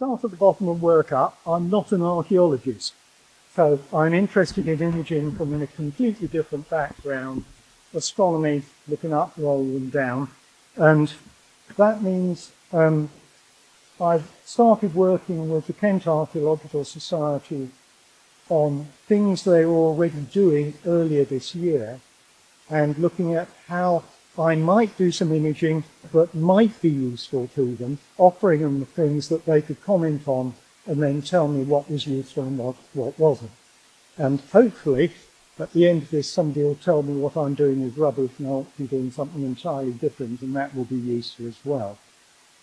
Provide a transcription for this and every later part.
start at the bottom and work up. I'm not an archaeologist, so I'm interested in imaging from a completely different background, astronomy, looking up rather than down, and that means I've started working with the Kent Archaeological Society on things they were already doing earlier this year and looking at how I might do some imaging that might be useful to them, offering them the things that they could comment on and then tell me what was useful and what wasn't. And hopefully, at the end of this, somebody will tell me what I'm doing is rubbish and I'll be doing something entirely different, and that will be useful as well.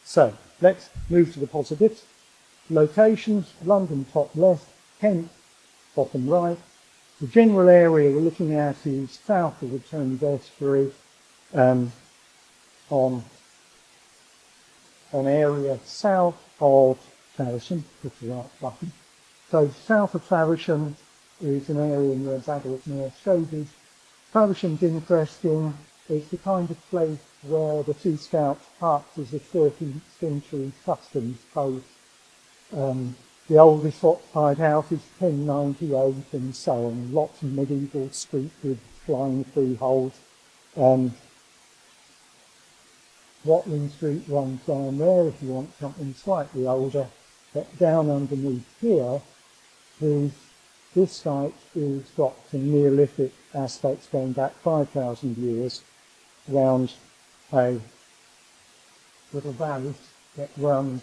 So, let's move to the positives. Locations, London top left, Kent bottom right. The general area we're looking at is south of the Thames estuary, on an area south of Faversham, push the right button. So south of Faversham is an area near Badwick near Showbiz. Faversham's interesting. It's the kind of place where the Two Scouts hut is a 13th century customs post. The oldest occupied house is 1098 and so on. Lots of medieval street with flying freeholds. Watling Street runs down there if you want something slightly older. But down underneath here, this site has got some Neolithic aspects going back 5,000 years around a little valley that runs.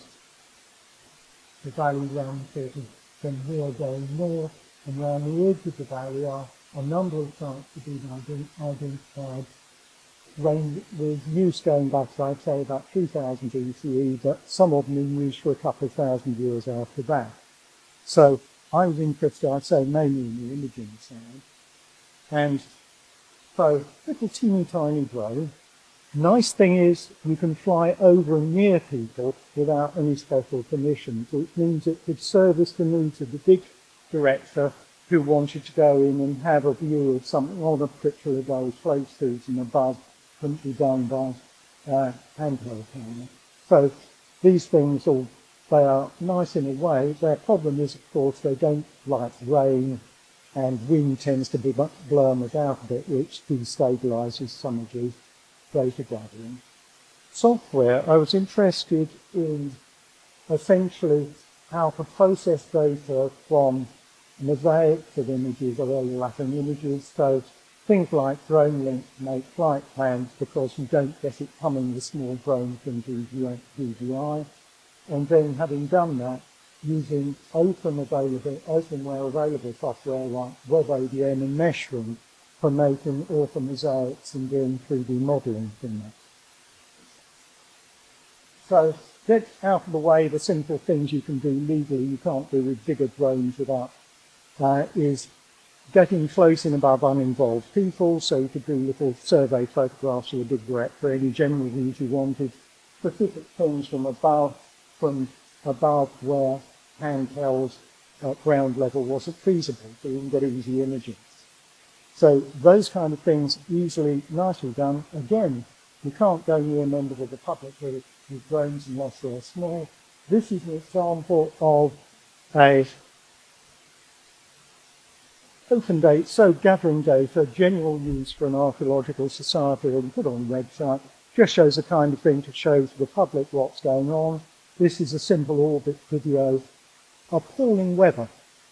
The valley runs from here going north, and around the edge of the valley are a number of sites to be identified, with use going back, I'd say, about 3000 BCE, but some of them in use for a couple of thousand years after that. So I was interested, I'd say, mainly in the imaging side. And so, little teeny tiny drone. Nice thing is you can fly over and near people without any special permissions, which means it could service the needs of the big director who wanted to go in and have a view of something on a particular day's flow throughs and above couldn't be done by handheld camera. So these things they are nice in a way. Their problem is, of course, they don't like rain, and wind tends to blur them out a bit, which destabilises some of the data gathering. Software, I was interested in essentially how to process data from mosaics of images or overlapping images. So things like Dronelink make flight plans because you don't get it coming with small drones from DJI. And then having done that, using openware available software like WebODM and Meshroom for making orthomosaics and doing 3D modelling from that. So get out of the way the simple things you can do legally you can't do with bigger drones without is getting close in above uninvolved people, so you could do little survey photographs of a big wreck for any general views you wanted, specific things from above where handheld at ground level wasn't feasible, so you can get easy images. So those kind of things usually nicely done. Again, you can't go near members of the public with drones unless they're small. This is an example of a open data, so gathering data, general use for an archaeological society and put on a website, just shows the kind of thing to show to the public what's going on. This is a simple orbit video. Appalling weather.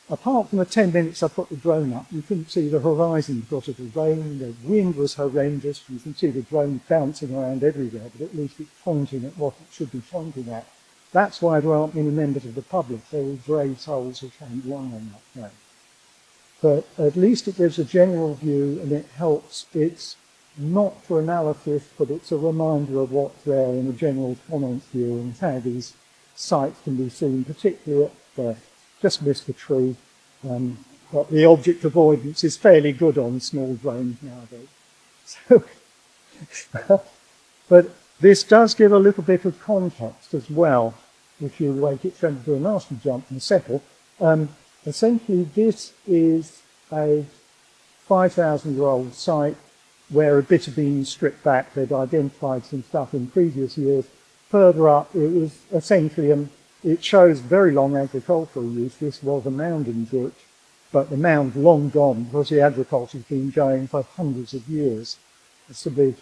Apart from the 10 minutes I put the drone up, you couldn't see the horizon because of the rain. The wind was horrendous. You can see the drone bouncing around everywhere, but at least it's pointing at what it should be pointing at. That's why there aren't many members of the public. They're all brave souls who can't rely on that drone. But at least it gives a general view and it helps. It's not for analysis, but it's a reminder of what's there in a general comments view and how these sites can be seen, particularly at the just missed the tree, but the object avoidance is fairly good on small drones nowadays. So, but this does give a little bit of context as well. If you wait, it's going to do a nasty jump and settle. Essentially, this is a 5,000-year-old site where a bit had been stripped back. They'd identified some stuff in previous years. Further up, it was essentially it shows very long agricultural use. This was a mounding ditch, but the mound's long gone because the agriculture's been going for hundreds of years. It's to be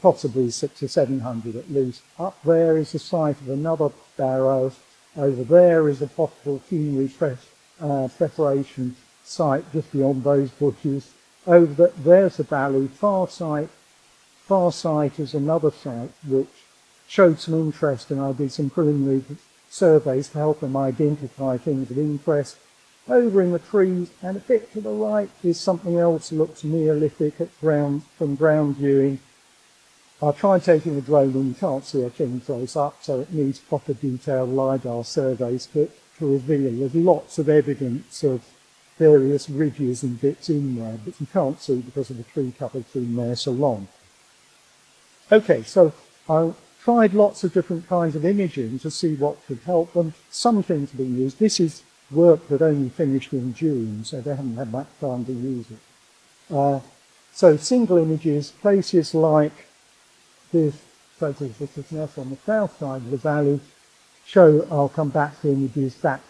possibly 600 or 700 at least. Up there is the site of another barrow. Over there is a possible funerary preparation site just beyond those bushes. Over there's the valley. Far site is another site which showed some interest, and I did some preliminary surveys to help them identify things of interest. Over in the trees and a bit to the right is something else that looks Neolithic from ground viewing. I tried taking a drone and you can't see a thing close up, so it needs proper detailed LiDAR surveys to reveal. There's lots of evidence of various ridges and bits in there, but you can't see because of the tree cover's been there so long. Okay, so I tried lots of different kinds of imaging to see what could help them. Some things have been used. This is work that only finished in June, so they haven't had much time to use it. So single images, places like this photos of this nest on the south side of the valley show, I'll come back to images that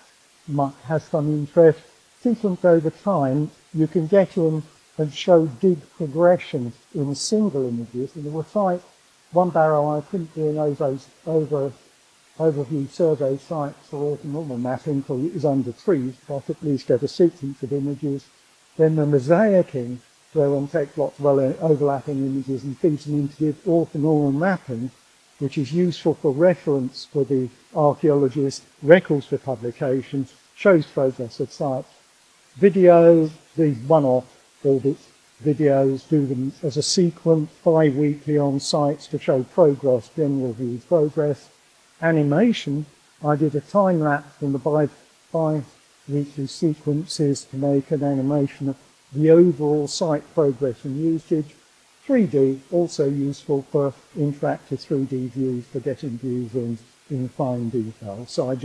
might have some interest. Sequence over time, you can get in and show dig progression in single images. And there were one barrow I couldn't do an overview survey sites for orthonormal mapping because it was under trees, but at least get a sequence of images. Then the mosaicing, where one takes lots of overlapping images and feeds them into orthonormal mapping, which is useful for reference for the archaeologist, records for publication, shows progress of sites. Videos, these one-off audits, videos, do them as a sequence, bi-weekly on sites to show progress, general view progress. Animation, I did a time lapse from the bi-weekly sequences to make an animation of the overall site progress and usage. 3D, also useful for interactive 3D views for getting views in fine detail. So I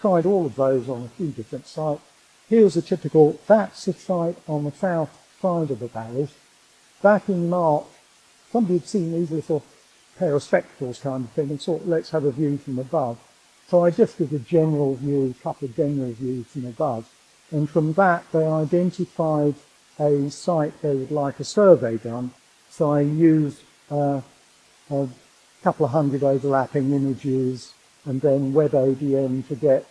tried all of those on a few different sites. Here's a typical, that's the site on the south side of the valley. Back in March, somebody had seen these little pair of spectacles kind of thing and thought, let's have a view from above. So I just did a general view, a couple of general views from above. And from that, they identified a site they would like a survey done. So I used a couple of hundred overlapping images and then WebODM to get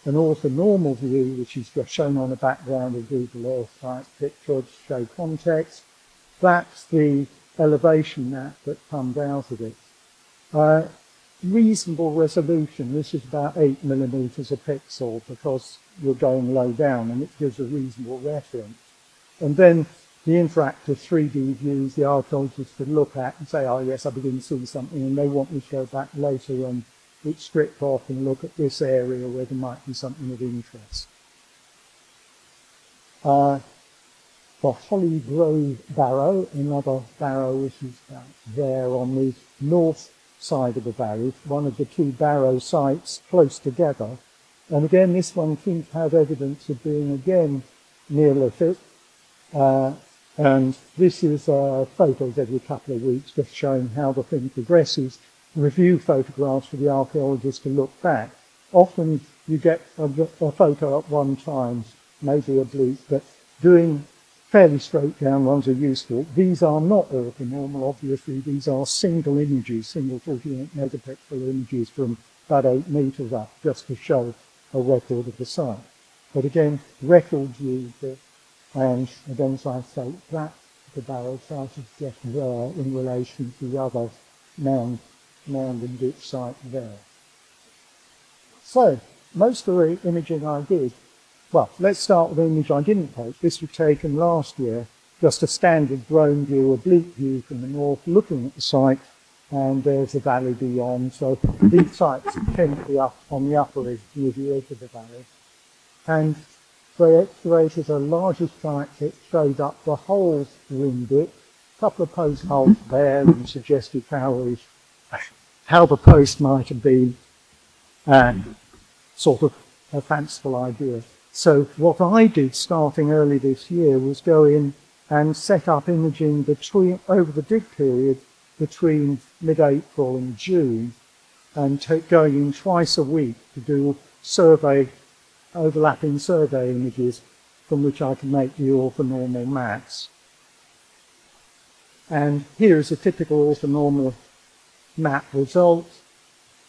an orthonormal view, which is just shown on the background of Google Earth type picture to show context. That's the elevation map that comes out of it. Reasonable resolution, this is about 8 millimeters a pixel because you're going low down and it gives a reasonable reference. And then the interactive 3D views the archaeologists could look at and say, oh yes, I begin to see something, and they want me to go back later and it's stripped off and look at this area where there might be something of interest. The Holly Grove Barrow, another barrow which is there on the north side of the valley, one of the two barrow sites close together. And again, this one seems to have evidence of being again Neolithic. And this is photos every couple of weeks, just showing how the thing progresses. Review photographs for the archaeologist to look back. Often you get a photo at one time, maybe oblique, but doing fairly straight down ones are useful. These are not orthonormal, obviously. These are single images, single 48 megapixel images from about 8 meters up, just to show a record of the site. But again, records used it. And again, as I say, that's the barrow site is just there in relation to the other mound and ditch site there. So, most of the imaging I did, well, let's start with the image I didn't take. This was taken last year, just a standard drone view, oblique view from the north, looking at the site, and there's the valley beyond. So these sites tend to be up on the upper edge, near the edge of the valley. And they excavated a larger site that showed up the whole rim bit, a couple of post holes there, and suggested how the post might have been, and sort of a fanciful idea. So what I did starting early this year was go in and set up imaging over the dig period between mid-April and June and going in twice a week to do overlapping survey images from which I can make the orthonormal maps. And here is a typical orthonormal map result.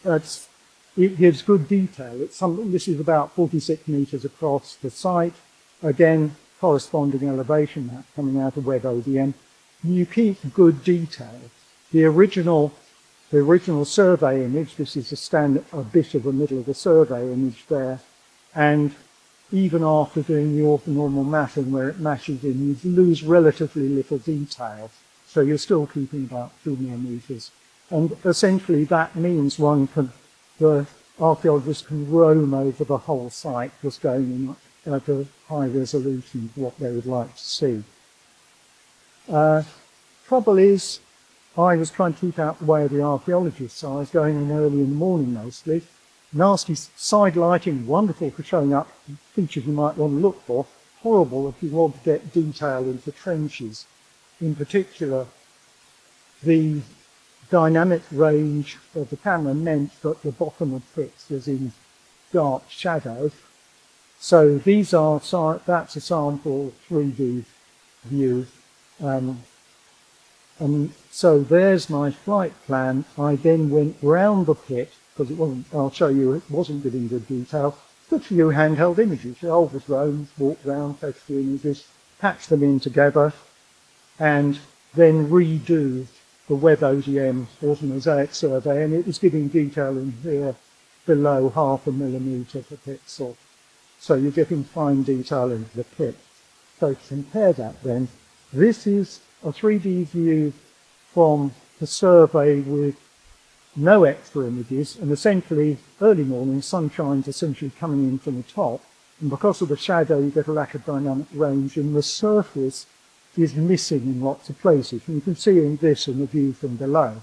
It gives good detail. This is about 46 meters across the site. Again, corresponding elevation map coming out of WebODM. You keep good detail. The original survey image, this is a bit of the middle of the survey image there, and even after doing the orthonormal mapping where it matches in, you lose relatively little detail. So you're still keeping about 2 millimeters. And essentially that means the archaeologists can roam over the whole site just going in at a high resolution for what they would like to see. Trouble is, I was trying to keep out the way of the archaeologists, so I was going in early in the morning mostly. Nasty side lighting, wonderful for showing up features you might want to look for, horrible if you want to get detail into trenches. In particular, the dynamic range of the camera meant that the bottom of pits was in dark shadow. So that's a sample 3D view. And so there's my flight plan. I then went round the pit, because I'll show you, it wasn't giving good detail. Took a few handheld images, the older drones, walked around, take a few images, patch them in together, and then redo the WebODM orthomosaic survey, and it was giving detail in here below 0.5 millimeter per pixel. So you're getting fine detail into the pit. So to compare that then, this is a 3D view from the survey with no extra images, and essentially early morning, sunshine's essentially coming in from the top, and because of the shadow you get a lack of dynamic range, and the surface is missing in lots of places. And you can see in this in the view from below.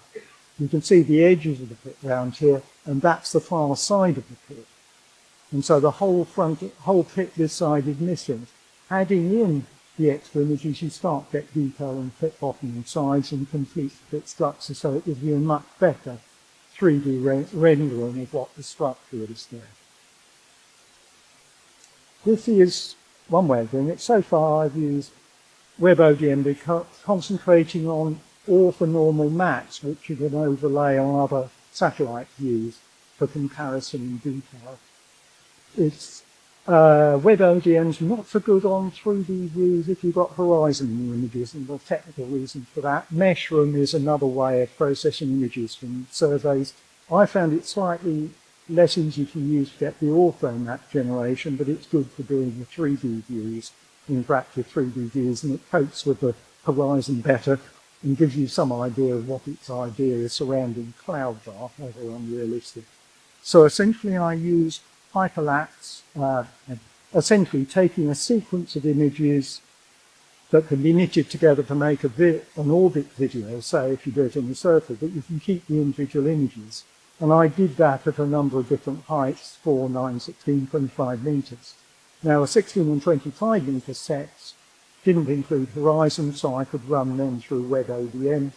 You can see the edges of the pit round here, and that's the far side of the pit. And so the whole pit this side is missing. Adding in the extra images, you start to get detail in pit bottom and sides and complete the pit structure, so it gives you a much better 3D rendering of what the structure is there. This is one way of doing it. So far I've used WebODM concentrating on orthonormal maps, which you can overlay on other satellite views for comparison in detail. WebODM's not so good on 3D views if you've got horizon in your images, and the technical reasons for that. Meshroom is another way of processing images from surveys. I found it slightly less easy to use to get the ortho map generation, but it's good for doing the 3D views, interactive 3D views, and it copes with the horizon better and gives you some idea of what its idea is surrounding clouds are, although unrealistic. So essentially I use Hyperlapse, essentially taking a sequence of images that can be knitted together to make an orbit video, say if you do it in the surface, but you can keep the individual images. And I did that at a number of different heights, 4, 9, 16, 25 meters. Now the 16 and 25 meter sets didn't include horizon, so I could run them through WebODM,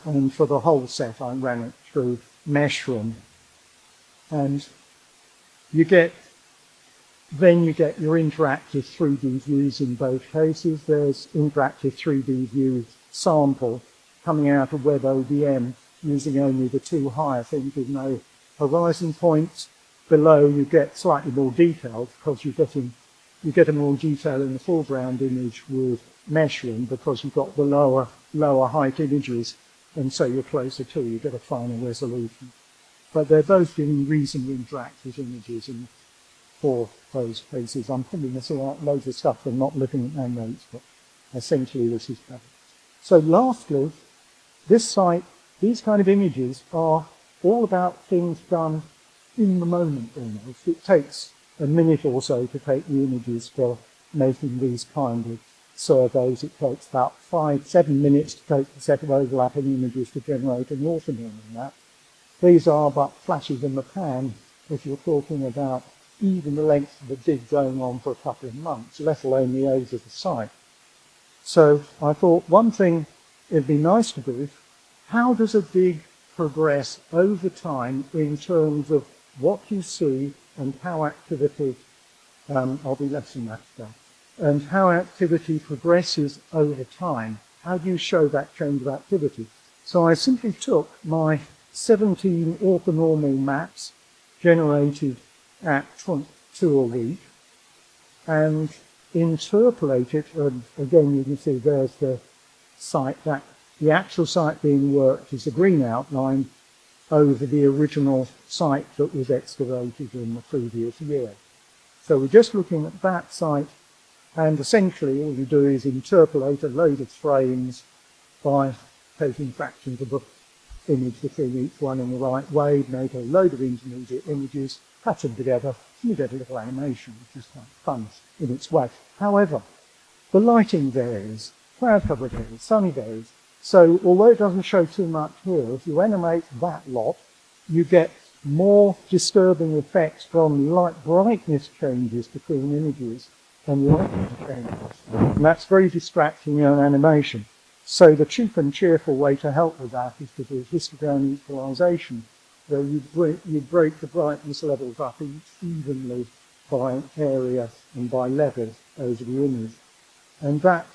and for the whole set I ran it through Meshroom. And you get your interactive 3D views in both cases. There's interactive 3D view sample coming out of WebODM using only the two higher things with no horizon points. Below you get slightly more detailed because you get a more detail in the foreground image with Meshroom because you've got the lower height images, and so you're closer to, you get a finer resolution. But they're both giving reasonably interactive images in for those cases. I'm probably missing out loads of stuff from not looking at my notes, but essentially this is covered. So lastly, this site, these kind of images are all about things done in the moment almost. It takes a minute or so to take the images for making these kind of surveys. It takes about 5-7 minutes to take a set of overlapping images to generate an orthonormal map. These are but flashes in the pan if you're talking about even the length of the dig going on for a couple of months, let alone the age of the site. So I thought one thing it'd be nice to do, how does a dig progress over time in terms of what you see and how activity, I'll be less than that today, and how activity progresses over time. How do you show that change of activity? So I simply took my 17 orthonormal maps generated at 2 a week and interpolated, and again you can see there's the site, that the actual site being worked is a green outline over the original site that was excavated in the previous year. So we're just looking at that site, and essentially all you do is interpolate a load of frames by taking fractions of the image between each one in the right way, make a load of intermediate images, cut them together, and you get a little animation, which is quite fun in its way. However, the lighting varies, cloud cover varies, sunny varies. So although it doesn't show too much here, if you animate that lot, you get more disturbing effects from light brightness changes between images than lighting changes. And that's very distracting in an animation. So the cheap and cheerful way to help with that is to do histogram equalization, where you break the brightness levels up evenly by area and by level over the image. And that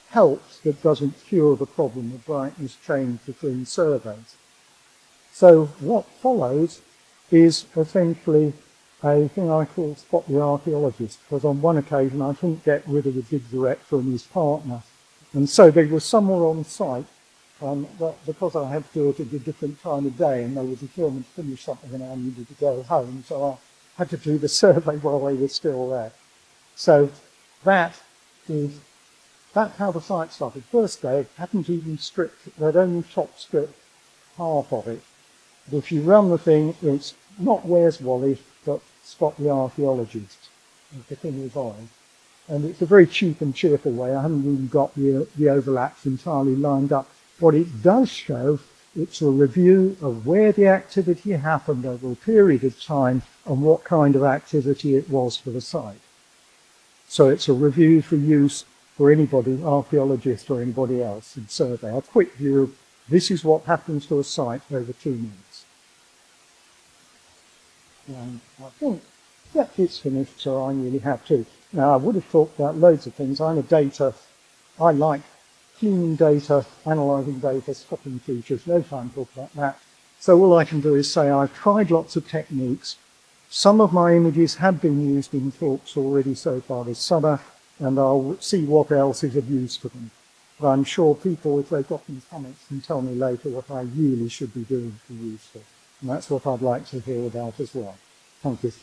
helps, but doesn't cure the problem of brightness change between surveys. So what follows is essentially a thing I call Spot the Archaeologist, because on one occasion I couldn't get rid of the dig director and his partner. And so they were somewhere on site, but because I had to do it at a different time of day and they were determined to finish something and I needed to go home, so I had to do the survey while they were still there. So that's how the site started. First day, it hadn't even stripped, they'd only top stripped half of it. But if you run the thing, it's not Where's Wally, but Spot the Archaeologist. The thing is on. And it's a very cheap and cheerful way. I haven't even got the overlaps entirely lined up. What it does show, it's a review of where the activity happened over a period of time and what kind of activity it was for the site. So it's a review for use for anybody, archaeologist or anybody else in survey. A quick view of this is what happens to a site over 2 minutes. And I think, yeah, it's finished, so I really have to. Now, I would have talked about loads of things. I like cleaning data, analysing data, spotting features. No time to talk about that. So all I can do is say I've tried lots of techniques. Some of my images have been used in talks already so far this summer, and I'll see what else is of use for them. But I'm sure people, if they've got any comments, can tell me later what I really should be doing for useful. And that's what I'd like to hear about as well. Thank you.